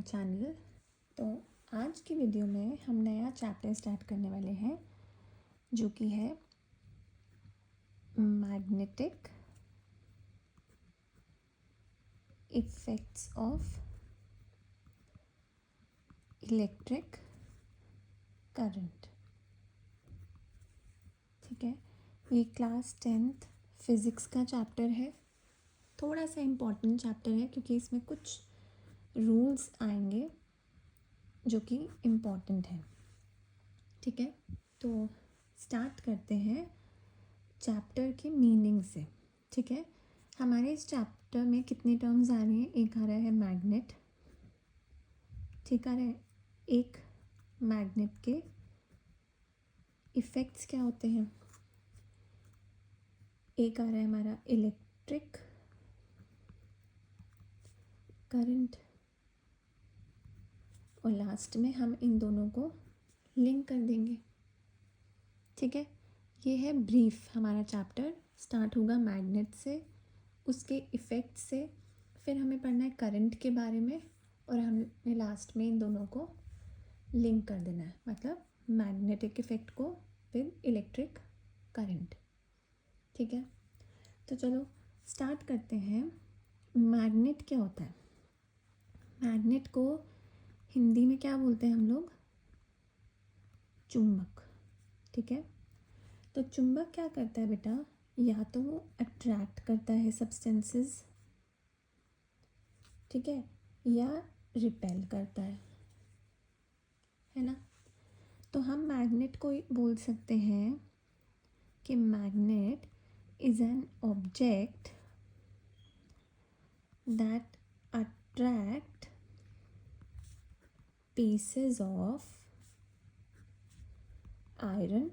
Channel. तो आज की वीडियो में हम नया चैप्टर स्टार्ट करने वाले हैं जो कि है magnetic effects of electric current. ठीक है, ये क्लास 10th फिज़िक्स का चैप्टर है। थोड़ा सा इम्पॉर्टेंट चैप्टर है क्योंकि इसमें कुछ रूल्स आएंगे जो कि इम्पॉर्टेंट हैं। ठीक है, तो स्टार्ट करते हैं चैप्टर के मीनिंग से। ठीक है, हमारे इस चैप्टर में कितने टर्म्स आ रही हैं? एक आ रहा है मैग्नेट, ठीक आ रहा है। एक मैग्नेट के इफ़ेक्ट्स क्या होते हैं। एक आ रहा है हमारा इलेक्ट्रिक करंट, और लास्ट में हम इन दोनों को लिंक कर देंगे। ठीक है, ये है ब्रीफ। हमारा चैप्टर स्टार्ट होगा मैग्नेट से, उसके इफ़ेक्ट से, फिर हमें पढ़ना है करंट के बारे में, और हमें लास्ट में इन दोनों को लिंक कर देना है, मतलब मैग्नेटिक इफ़ेक्ट को विद इलेक्ट्रिक करंट। ठीक है, तो चलो स्टार्ट करते हैं। मैग्नेट क्या होता है? मैग्नेट को हिंदी में क्या बोलते हैं हम लोग? चुंबक। ठीक है, तो चुंबक क्या करता है बेटा? या तो वो अट्रैक्ट करता है सब्सटेंसेस, ठीक है, या रिपेल करता है ना। तो हम मैग्नेट को बोल सकते हैं कि magnet is an object that attract pieces of iron,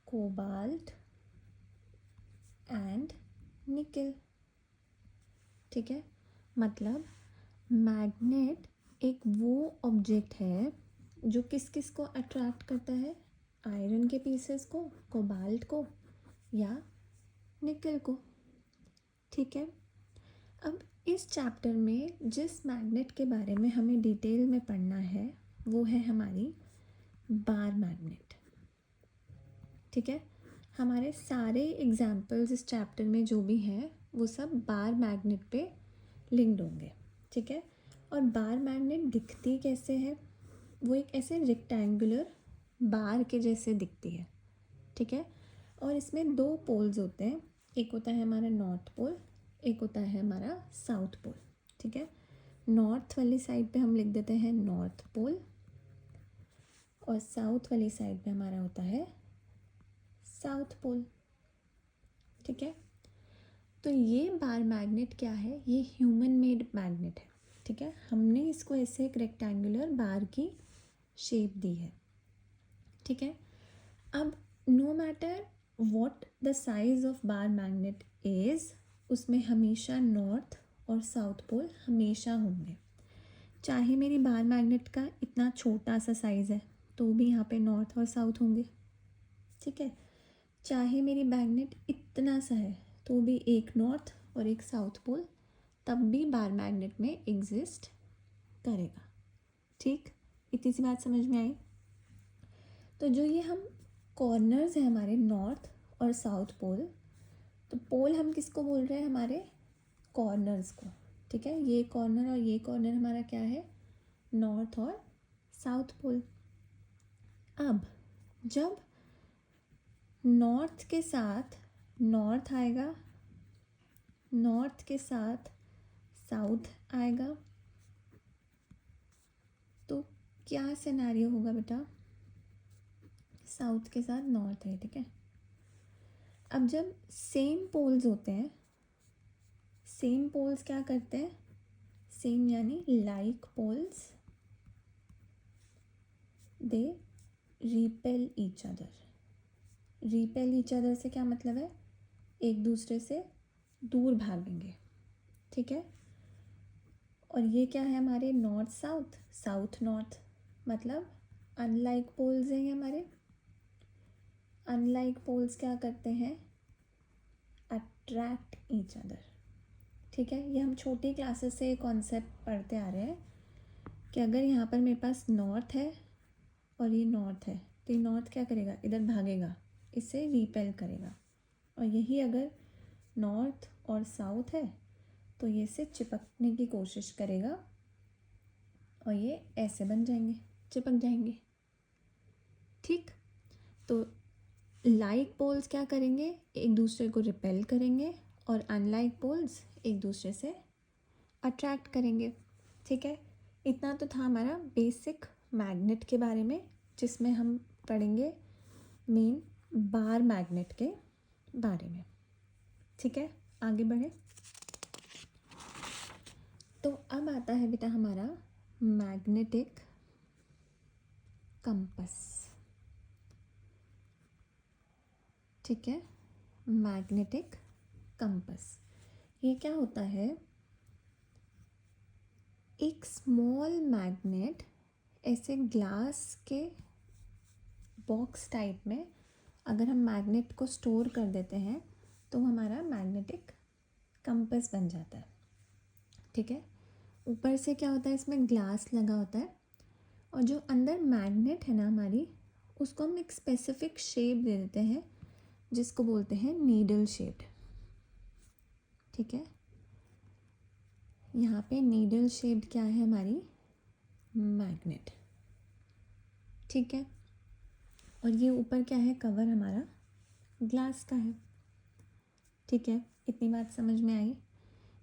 cobalt and nickel। ठीक है, मतलब मैग्नेट एक वो ऑब्जेक्ट है जो किस किस को अट्रैक्ट करता है? आयरन के पीसेस को, कोबाल्ट को या निकल को। ठीक है, अब इस चैप्टर में जिस मैग्नेट के बारे में हमें डिटेल में पढ़ना है वो है हमारी बार मैग्नेट। ठीक है, हमारे सारे एग्जाम्पल्स इस चैप्टर में जो भी हैं वो सब बार मैग्नेट पे लिंक्ड होंगे। ठीक है, और बार मैग्नेट दिखती कैसे है? वो एक ऐसे रेक्टेंगुलर बार के जैसे दिखती है। ठीक है, और इसमें दो पोल्स होते हैं, एक होता है हमारा नॉर्थ पोल, एक होता है हमारा साउथ पोल। ठीक है, नॉर्थ वाली साइड पे हम लिख देते हैं नॉर्थ पोल, और साउथ वाली साइड पे हमारा होता है साउथ पोल। ठीक है, तो ये बार मैग्नेट क्या है? ये ह्यूमन मेड मैग्नेट है। ठीक है, हमने इसको ऐसे एक रेक्टेंगुलर बार की शेप दी है। ठीक है, अब no matter what the size of bar magnet is, उसमें हमेशा नॉर्थ और साउथ पोल हमेशा होंगे। चाहे मेरी बार मैग्नेट का इतना छोटा सा साइज़ है तो भी यहाँ पे नॉर्थ और साउथ होंगे। ठीक है, चाहे मेरी मैग्नेट इतना सा है तो भी एक नॉर्थ और एक साउथ पोल तब भी बार मैग्नेट में एग्जिस्ट करेगा। ठीक, इतनी सी बात समझ में आई? तो जो ये हम कॉर्नर्स हैं हमारे नॉर्थ और साउथ पोल, तो पोल हम किसको बोल रहे हैं? हमारे कॉर्नर्स को। ठीक है, ये कॉर्नर और ये कॉर्नर हमारा क्या है? नॉर्थ और साउथ पोल। अब जब नॉर्थ के साथ नॉर्थ आएगा, नॉर्थ के साथ साउथ आएगा, तो क्या सिनेरियो होगा बेटा? साउथ के साथ नॉर्थ है। ठीक है, अब जब सेम पोल्स होते हैं, सेम पोल्स क्या करते हैं? सेम यानी like poles, they repel each other. Repel each other से क्या मतलब है? एक दूसरे से दूर भागेंगे। ठीक है, और ये क्या है हमारे? नॉर्थ साउथ, साउथ नॉर्थ, मतलब अनलाइक पोल्स हैं ये हमारे। अनलाइक पोल्स क्या करते हैं? Attract each other. ठीक है, ये हम छोटी क्लासेस से कॉन्सेप्ट पढ़ते आ रहे हैं कि अगर यहाँ पर मेरे पास नॉर्थ है और ये नॉर्थ है, तो ये नॉर्थ क्या करेगा, इधर भागेगा, इसे रिपेल करेगा। और यही अगर नॉर्थ और साउथ है तो ये से चिपकने की कोशिश करेगा और ये ऐसे बन जाएंगे, चिपक जाएंगे। ठीक, तो लाइक पोल्स क्या करेंगे, एक दूसरे को रिपेल करेंगे, और अनलाइक पोल्स एक दूसरे से अट्रैक्ट करेंगे। ठीक है, इतना तो था हमारा बेसिक मैग्नेट के बारे में, जिसमें हम पढ़ेंगे मेन बार मैग्नेट के बारे में। ठीक है, आगे बढ़े। तो अब आता है बेटा हमारा मैग्नेटिक कंपास। ठीक है, मैग्नेटिक कंपास ये क्या होता है, एक स्मॉल मैग्नेट ऐसे ग्लास के बॉक्स टाइप में अगर हम मैग्नेट को स्टोर कर देते हैं तो हमारा मैग्नेटिक कंपास बन जाता है। ठीक है, ऊपर से क्या होता है, इसमें ग्लास लगा होता है, और जो अंदर मैग्नेट है ना हमारी, उसको हम एक स्पेसिफिक शेप दे देते हैं जिसको बोलते हैं नीडल शेप्ड। ठीक है, यहाँ पे नीडल शेप्ड क्या है, हमारी मैग्नेट। ठीक है, और ये ऊपर क्या है, कवर हमारा ग्लास का है। ठीक है, इतनी बात समझ में आई।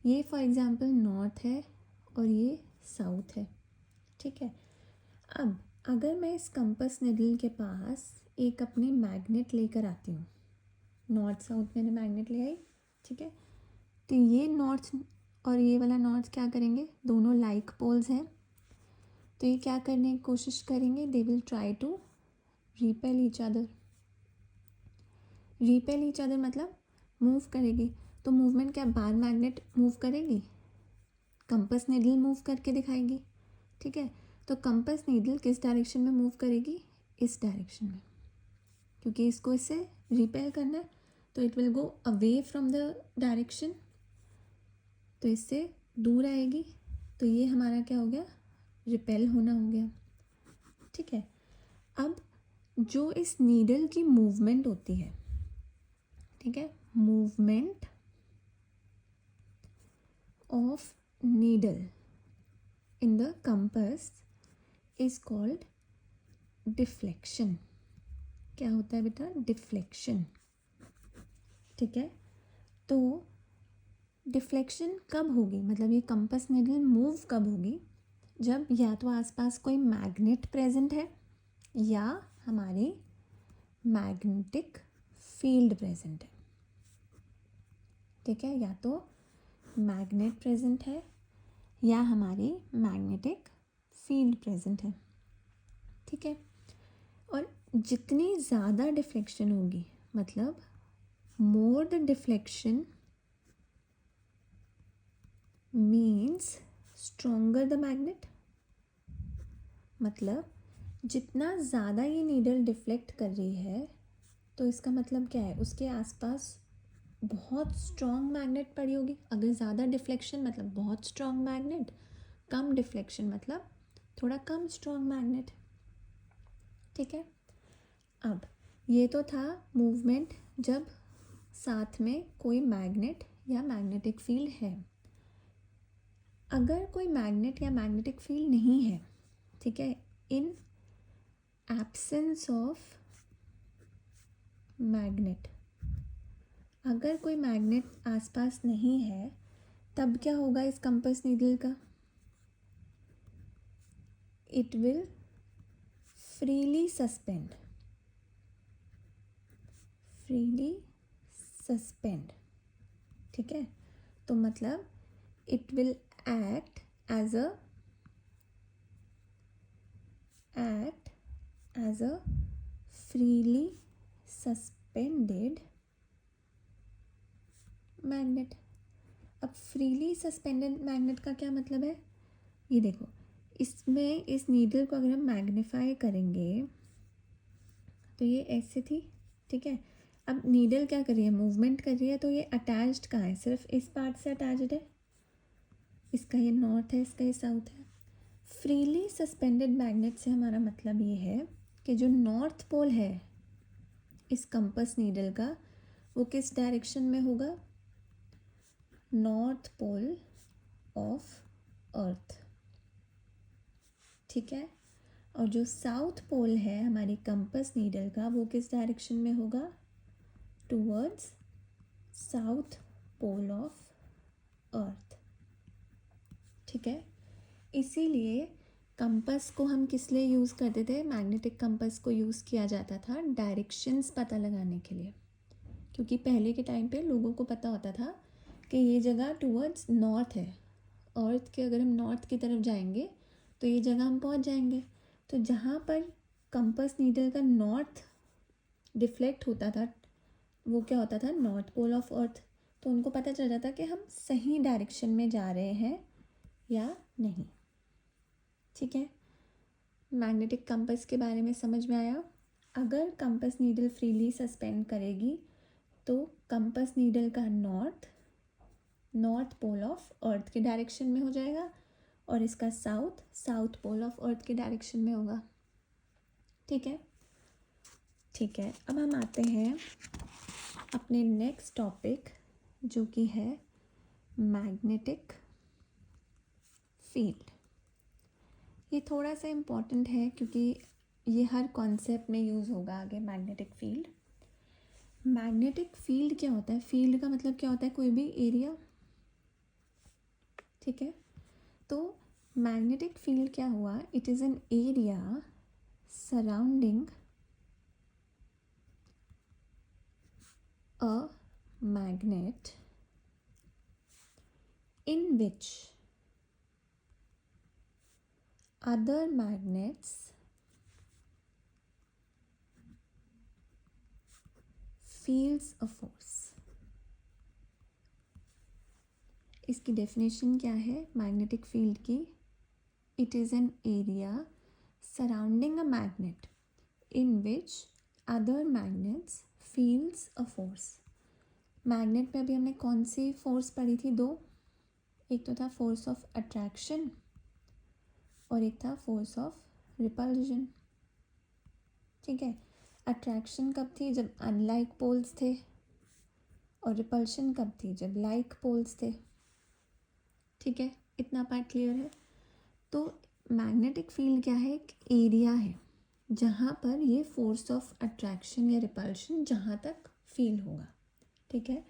ये फॉर एग्जांपल नॉर्थ है और ये साउथ है। ठीक है, अब अगर मैं इस कंपास निडल के पास एक अपनी मैग्नेट लेकर आती हूँ, नॉर्थ साउथ मैंने मैग्नेट ले आई। ठीक है, तो ये नॉर्थ और ये वाला नॉर्थ क्या करेंगे, दोनों लाइक पोल्स हैं, तो ये क्या करने की कोशिश करेंगे, they will try to repel each other. Repel each other मतलब मूव करेगी, तो मूवमेंट क्या, बार मैग्नेट मूव करेगी, कंपास नीडल मूव करके दिखाएगी। ठीक है, तो कंपास नीडल किस डायरेक्शन में मूव करेगी, इस डायरेक्शन में, क्योंकि इसको इससे रिपेल करना है, तो it will go away from the direction, तो इससे दूर आएगी, तो ये हमारा क्या हो गया, रिपेल होना हो गया। ठीक है, अब जो इस नीडल की मूवमेंट होती है, ठीक है, movement of needle in the compass is called deflection. क्या होता है बेटा, डिफ्लेक्शन। ठीक है, तो डिफ्लेक्शन कब होगी, मतलब ये कंपास नीडल मूव कब होगी, जब या तो आसपास कोई मैग्नेट प्रेजेंट है या हमारी मैग्नेटिक फील्ड प्रेजेंट है। ठीक है, या तो मैग्नेट प्रेजेंट है या हमारी मैग्नेटिक फील्ड प्रेजेंट है। ठीक है, और जितनी ज़्यादा डिफ्लेक्शन होगी, मतलब more the deflection means stronger the magnet, मतलब जितना ज़्यादा ये नीडल डिफ्लेक्ट कर रही है तो इसका मतलब क्या है, उसके आसपास बहुत स्ट्रॉन्ग मैग्नेट पड़ी होगी। अगर ज़्यादा डिफ्लेक्शन मतलब बहुत स्ट्रॉन्ग मैग्नेट, कम डिफ्लेक्शन मतलब थोड़ा कम स्ट्रॉन्ग मैग्नेट। ठीक है, अब ये तो था मूवमेंट जब साथ में कोई मैग्नेट या मैग्नेटिक फील्ड है। अगर कोई मैग्नेट या मैग्नेटिक फील्ड नहीं है, ठीक है, इन एब्सेंस ऑफ मैग्नेट, अगर कोई मैग्नेट आसपास नहीं है, तब क्या होगा इस कंपास नीडल का, it will freely suspend, freely suspend. ठीक है, तो मतलब it will act as a freely suspended magnet। अब फ्रीली सस्पेंडेड मैग्नेट का क्या मतलब है, ये देखो, इसमें इस नीडल को अगर हम मैग्नीफाई करेंगे तो ये ऐसे थी। ठीक है, अब नीडल क्या कर रही है, मूवमेंट कर रही है, तो ये अटैच्ड कहाँ है, सिर्फ इस पार्ट से अटैच्ड है, इसका ये नॉर्थ है, इसका ये साउथ है। फ्रीली सस्पेंडेड मैग्नेट से हमारा मतलब ये है कि जो नॉर्थ पोल है इस कंपास नीडल का वो किस डायरेक्शन में होगा, नॉर्थ पोल ऑफ अर्थ, ठीक है। और जो साउथ पोल है हमारी कंपास नीडल का वो किस डायरेक्शन में होगा, towards south pole of earth, ठीक है। इसीलिए कंपास को हम किस लिए यूज़ करते थे, मैग्नेटिक कंपास को यूज़ किया जाता था डायरेक्शंस पता लगाने के लिए, क्योंकि पहले के टाइम पे लोगों को पता होता था कि ये जगह टूवर्ड्स नॉर्थ है, अर्थ के अगर हम नॉर्थ की तरफ जाएंगे तो ये जगह हम पहुंच जाएंगे। तो जहाँ पर कंपास नीडल का नॉर्थ डिफ्लेक्ट होता था वो क्या होता था, नॉर्थ पोल ऑफ अर्थ। तो उनको पता चल जाता कि हम सही डायरेक्शन में जा रहे हैं या नहीं, ठीक है। मैग्नेटिक कंपास के बारे में समझ में आया। अगर कंपास नीडल फ्रीली सस्पेंड करेगी तो कंपास नीडल का नॉर्थ पोल ऑफ अर्थ के डायरेक्शन में हो जाएगा और इसका साउथ पोल ऑफ अर्थ के डायरेक्शन में होगा, ठीक है। ठीक है, अब हम आते हैं अपने नेक्स्ट टॉपिक जो कि है मैग्नेटिक फील्ड। ये थोड़ा सा इम्पॉर्टेंट है क्योंकि ये हर कॉन्सेप्ट में यूज़ होगा आगे। मैग्नेटिक फील्ड क्या होता है, फील्ड का मतलब क्या होता है, कोई भी एरिया, ठीक है। तो मैग्नेटिक फील्ड क्या हुआ, it is an area surrounding a magnet in which other magnets feels a force। इसकी डेफिनेशन क्या है मैग्नेटिक फील्ड की, it is an area surrounding a magnet in which other magnets feels a force. Magnet में अभी हमने कौन सी force पढ़ी थी, दो, एक तो था फोर्स ऑफ अट्रैक्शन और एक था फोर्स ऑफ रिपल्जन, ठीक है। अट्रैक्शन कब थी, जब अनलाइक पोल्स थे, और रिपल्शन कब थी, जब लाइक पोल्स थे, ठीक है। इतना पार्ट क्लियर है। तो मैग्नेटिक फील्ड क्या है, एक एरिया है जहाँ पर ये फोर्स ऑफ अट्रैक्शन या रिपल्शन जहाँ तक फील होगा, ठीक है।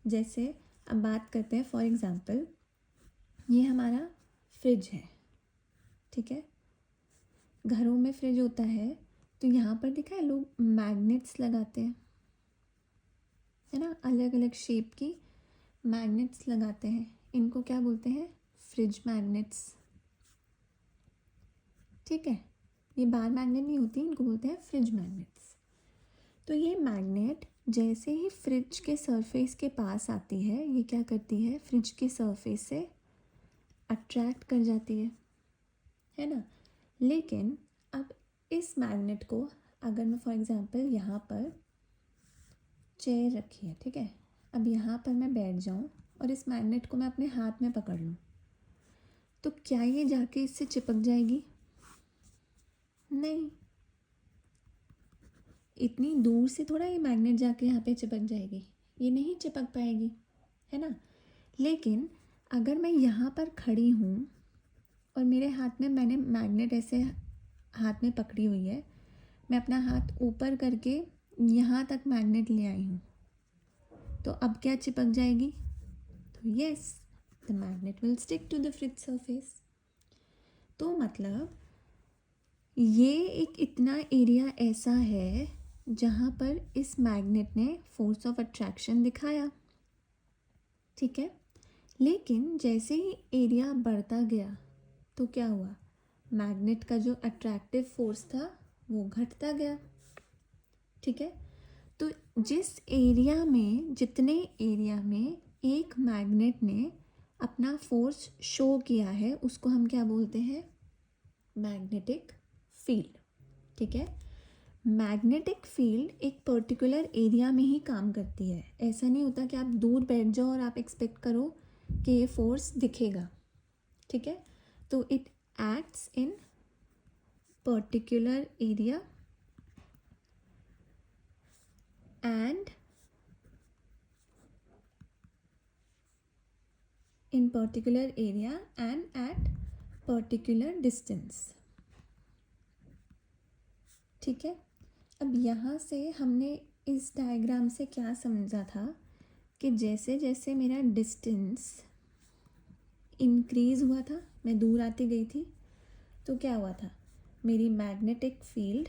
जैसे अब बात करते हैं, फॉर एग्जांपल ये हमारा फ्रिज है, ठीक है। घरों में फ्रिज होता है तो यहाँ पर दिखा है लोग मैग्नेट्स लगाते हैं, है ना, अलग अलग शेप की मैग्नेट्स लगाते हैं। इनको क्या बोलते हैं, फ्रिज मैग्नेट्स, ठीक है। ये बार मैग्नेट नहीं होती, इनको बोलते हैं फ्रिज मैग्नेट्स। तो ये मैग्नेट जैसे ही फ्रिज के सरफेस के पास आती है ये क्या करती है, फ्रिज के सरफेस से अट्रैक्ट कर जाती है ना। लेकिन अब इस मैग्नेट को अगर मैं फॉर एग्जांपल यहाँ पर चेयर रखी है, ठीक है, अब यहाँ पर मैं बैठ जाऊँ और इस मैग्नेट को मैं अपने हाथ में पकड़ लूँ तो क्या ये जाके इससे चिपक जाएगी, नहीं, इतनी दूर से थोड़ा ये मैग्नेट जाके यहाँ पे चिपक जाएगी, ये नहीं चिपक पाएगी, है ना। लेकिन अगर मैं यहाँ पर खड़ी हूँ और मेरे हाथ में मैंने मैग्नेट ऐसे हाथ में पकड़ी हुई है, मैं अपना हाथ ऊपर करके यहाँ तक मैग्नेट ले आई हूँ तो अब क्या चिपक जाएगी, तो yes, the magnet will stick to the fridge surface. तो मतलब ये एक इतना एरिया ऐसा है जहाँ पर इस मैग्नेट ने फोर्स ऑफ अट्रैक्शन दिखाया, ठीक है। लेकिन जैसे ही एरिया बढ़ता गया तो क्या हुआ, मैग्नेट का जो अट्रैक्टिव फोर्स था वो घटता गया, ठीक है। तो जितने एरिया में एक मैग्नेट ने अपना फोर्स शो किया है उसको हम क्या बोलते हैं, मैग्नेटिक फील्ड, ठीक है। मैग्नेटिक फील्ड एक पर्टिकुलर एरिया में ही काम करती है, ऐसा नहीं होता कि आप दूर बैठ जाओ और आप एक्सपेक्ट करो कि ये फोर्स दिखेगा, ठीक है। तो it acts in particular area and at particular distance. ठीक है, अब यहाँ से हमने इस डायग्राम से क्या समझा था कि जैसे जैसे मेरा डिस्टेंस इंक्रीज़ हुआ था, मैं दूर आती गई थी, तो क्या हुआ था, मेरी मैग्नेटिक फील्ड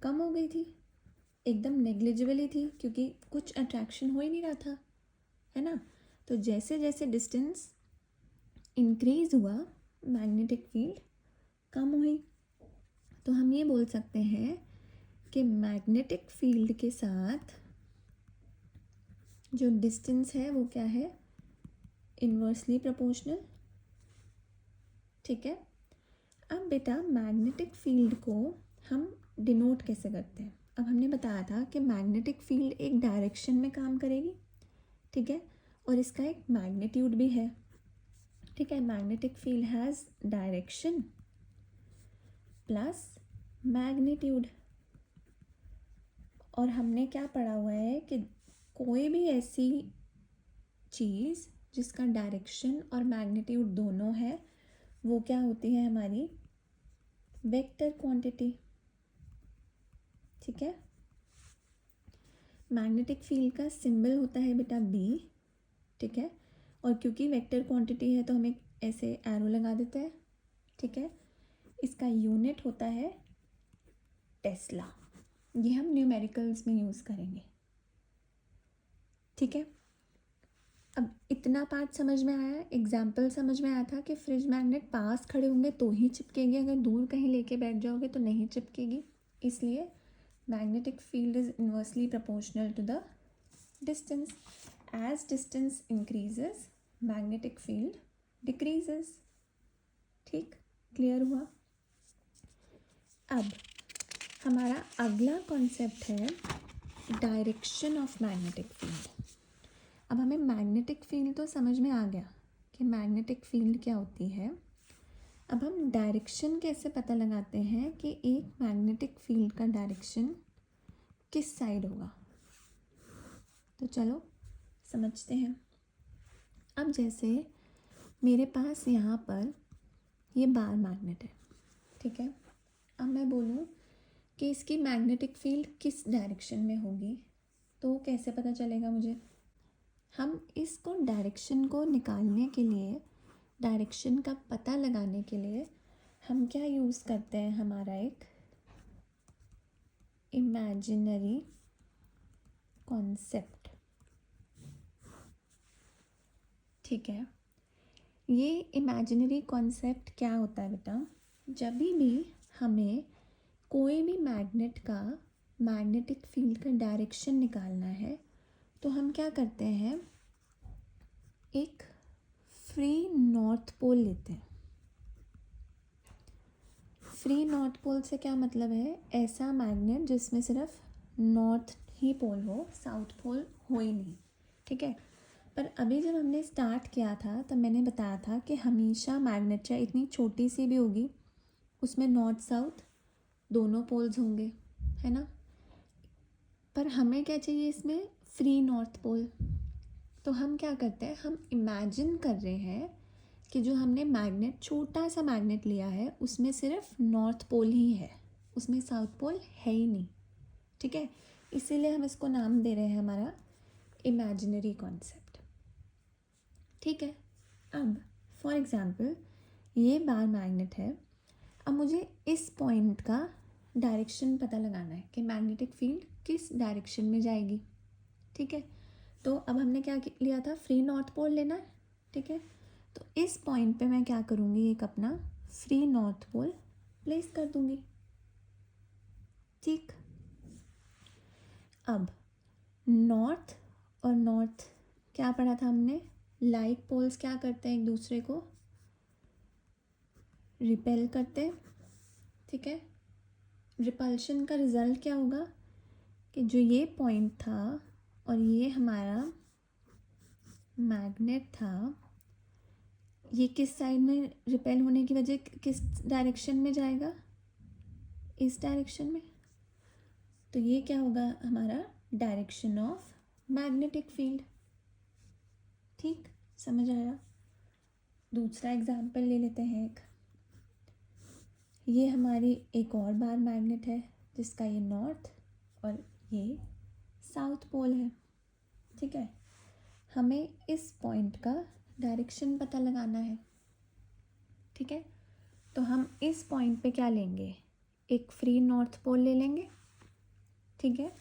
कम हो गई थी, एकदम नेग्लिजिबल ही थी, क्योंकि कुछ अट्रैक्शन हो ही नहीं रहा था, है ना. तो जैसे जैसे डिस्टेंस इंक्रीज़ हुआ, मैग्नेटिक फील्ड कम हुई. तो हम ये बोल सकते हैं कि मैग्नेटिक फील्ड के साथ जो डिस्टेंस है वो क्या है, इन्वर्सली प्रोपोर्शनल. ठीक है, अब बेटा मैग्नेटिक फील्ड को हम डिनोट कैसे करते हैं. अब हमने बताया था कि मैग्नेटिक फील्ड एक डायरेक्शन में काम करेगी. ठीक है, और इसका एक मैग्नीट्यूड भी है. ठीक है, magnetic field has direction plus magnitude. और हमने क्या पढ़ा हुआ है कि कोई भी ऐसी चीज़ जिसका डायरेक्शन और मैग्नीट्यूड दोनों है वो क्या होती है, हमारी वेक्टर क्वांटिटी. ठीक है, मैग्नेटिक फील्ड का सिंबल होता है बेटा बी. ठीक है, और क्योंकि वेक्टर क्वांटिटी है तो हम एक ऐसे एरो लगा देते हैं. ठीक है, इसका यूनिट होता है टेस्ला. ये हम न्यूमेरिकल्स में यूज़ करेंगे. ठीक है, अब इतना पार्ट समझ में आया. एग्जाम्पल समझ में आया था कि फ्रिज मैग्नेट पास खड़े होंगे तो ही चिपकेगी, अगर दूर कहीं लेके बैठ जाओगे तो नहीं चिपकेगी. इसलिए magnetic field is inversely proportional to the distance. As distance increases magnetic field decreases. ठीक, क्लियर हुआ. अब हमारा अगला कॉन्सेप्ट है डायरेक्शन ऑफ मैग्नेटिक फील्ड. अब हमें मैग्नेटिक फील्ड तो समझ में आ गया कि मैग्नेटिक फील्ड क्या होती है. अब हम डायरेक्शन कैसे पता लगाते हैं कि एक मैग्नेटिक फील्ड का डायरेक्शन किस साइड होगा. तो चलो समझते हैं. अब जैसे मेरे पास यहाँ पर ये बार मैग्नेट है. ठीक है, अब मैं बोलूँ कि इसकी मैग्नेटिक फील्ड किस डायरेक्शन में होगी, तो कैसे पता चलेगा मुझे. हम इसको डायरेक्शन को निकालने के लिए, डायरेक्शन का पता लगाने के लिए हम क्या यूज़ करते हैं, हमारा एक इमेजिनरी कॉन्सेप्ट. ठीक है, ये इमेजिनरी कॉन्सेप्ट क्या होता है बेटा, जब भी हमें कोई भी मैग्नेट का मैग्नेटिक फील्ड का डायरेक्शन निकालना है तो हम क्या करते हैं, एक फ्री नॉर्थ पोल लेते हैं. फ्री नॉर्थ पोल से क्या मतलब है, ऐसा मैग्नेट जिसमें सिर्फ नॉर्थ ही पोल हो, साउथ पोल हो ही नहीं. ठीक है, पर अभी जब हमने स्टार्ट किया था तब मैंने बताया था कि हमेशा मैग्नेट चाहे इतनी छोटी सी भी होगी उसमें नॉर्थ साउथ दोनों पोल्स होंगे, है ना. पर हमें क्या चाहिए इसमें, फ्री नॉर्थ पोल. तो हम क्या करते हैं, हम इमेजिन कर रहे हैं कि जो हमने मैग्नेट, छोटा सा मैग्नेट लिया है उसमें सिर्फ नॉर्थ पोल ही है, उसमें साउथ पोल है ही नहीं. ठीक है, इसीलिए हम इसको नाम दे रहे हैं हमारा इमेजिनरी कॉन्सेप्ट. ठीक है, अब फॉर एग्ज़ाम्पल ये बार मैग्नेट है. अब मुझे इस पॉइंट का डायरेक्शन पता लगाना है कि मैग्नेटिक फील्ड किस डायरेक्शन में जाएगी. ठीक है, तो अब हमने क्या लिया था, फ्री नॉर्थ पोल लेना है. ठीक है, तो इस पॉइंट पे मैं क्या करूँगी, एक अपना फ्री नॉर्थ पोल प्लेस कर दूँगी. ठीक, अब नॉर्थ और नॉर्थ क्या पढ़ा था हमने, लाइक पोल्स क्या करते हैं, एक दूसरे को रिपेल करते हैं. ठीक है, रिपल्शन का रिज़ल्ट क्या होगा कि जो ये पॉइंट था और ये हमारा मैग्नेट था, ये किस साइड में रिपेल होने की वजह किस डायरेक्शन में जाएगा, इस डायरेक्शन में। तो ये क्या होगा हमारा डायरेक्शन ऑफ मैग्नेटिक फील्ड। ठीक, समझ आया। दूसरा एग्जाम्पल ले लेते हैं एक। ये हमारी एक और बार मैग्नेट है जिसका ये नॉर्थ और ये साउथ पोल है। ठीक है, हमें इस पॉइंट का डायरेक्शन पता लगाना है। ठीक है, तो हम इस पॉइंट पे क्या लेंगे, एक फ्री नॉर्थ पोल ले लेंगे। ठीक है,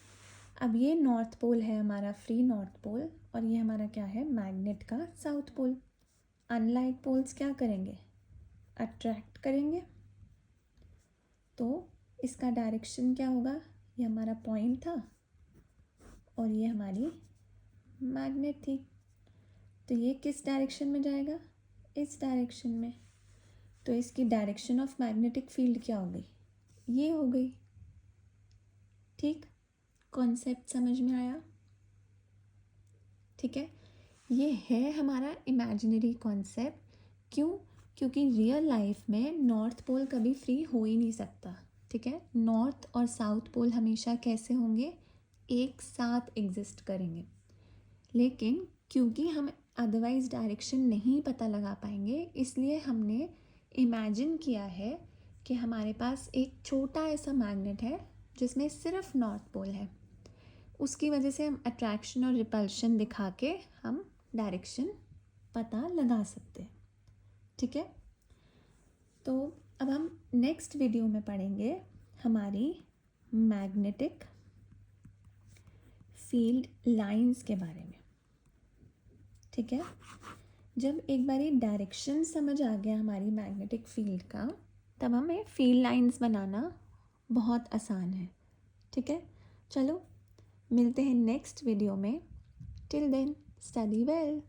अब ये नॉर्थ पोल है हमारा फ्री नॉर्थ पोल और ये हमारा क्या है मैग्नेट का साउथ पोल। अनलाइक पोल्स क्या करेंगे, अट्रैक्ट करेंगे। तो इसका डायरेक्शन क्या होगा, ये हमारा पॉइंट था और ये हमारी मैग्नेट थी। तो ये किस डायरेक्शन में जाएगा, इस डायरेक्शन में। तो इसकी डायरेक्शन ऑफ मैग्नेटिक फील्ड क्या हो गई, ये हो गई। ठीक, कॉन्सेप्ट समझ में आया। ठीक है, ये है हमारा इमेजिनरी कॉन्सेप्ट। क्यों, क्योंकि रियल लाइफ में नॉर्थ पोल कभी फ्री हो ही नहीं सकता। ठीक है, नॉर्थ और साउथ पोल हमेशा कैसे होंगे, एक साथ एग्जिस्ट करेंगे। लेकिन क्योंकि हम अदरवाइज डायरेक्शन नहीं पता लगा पाएंगे, इसलिए हमने इमेजिन किया है कि हमारे पास एक छोटा ऐसा मैग्नेट है जिसमें सिर्फ नॉर्थ पोल है। उसकी वजह से हम अट्रैक्शन और रिपल्शन दिखा के हम डायरेक्शन पता लगा सकते हैं। ठीक है, तो अब हम नेक्स्ट वीडियो में पढ़ेंगे हमारी मैग्नेटिक फील्ड लाइंस के बारे में। ठीक है, जब एक बारी डायरेक्शन समझ आ गया हमारी मैग्नेटिक फील्ड का, तब हमें फील्ड लाइंस बनाना बहुत आसान है। ठीक है, चलो मिलते हैं नेक्स्ट वीडियो में। Till then study well.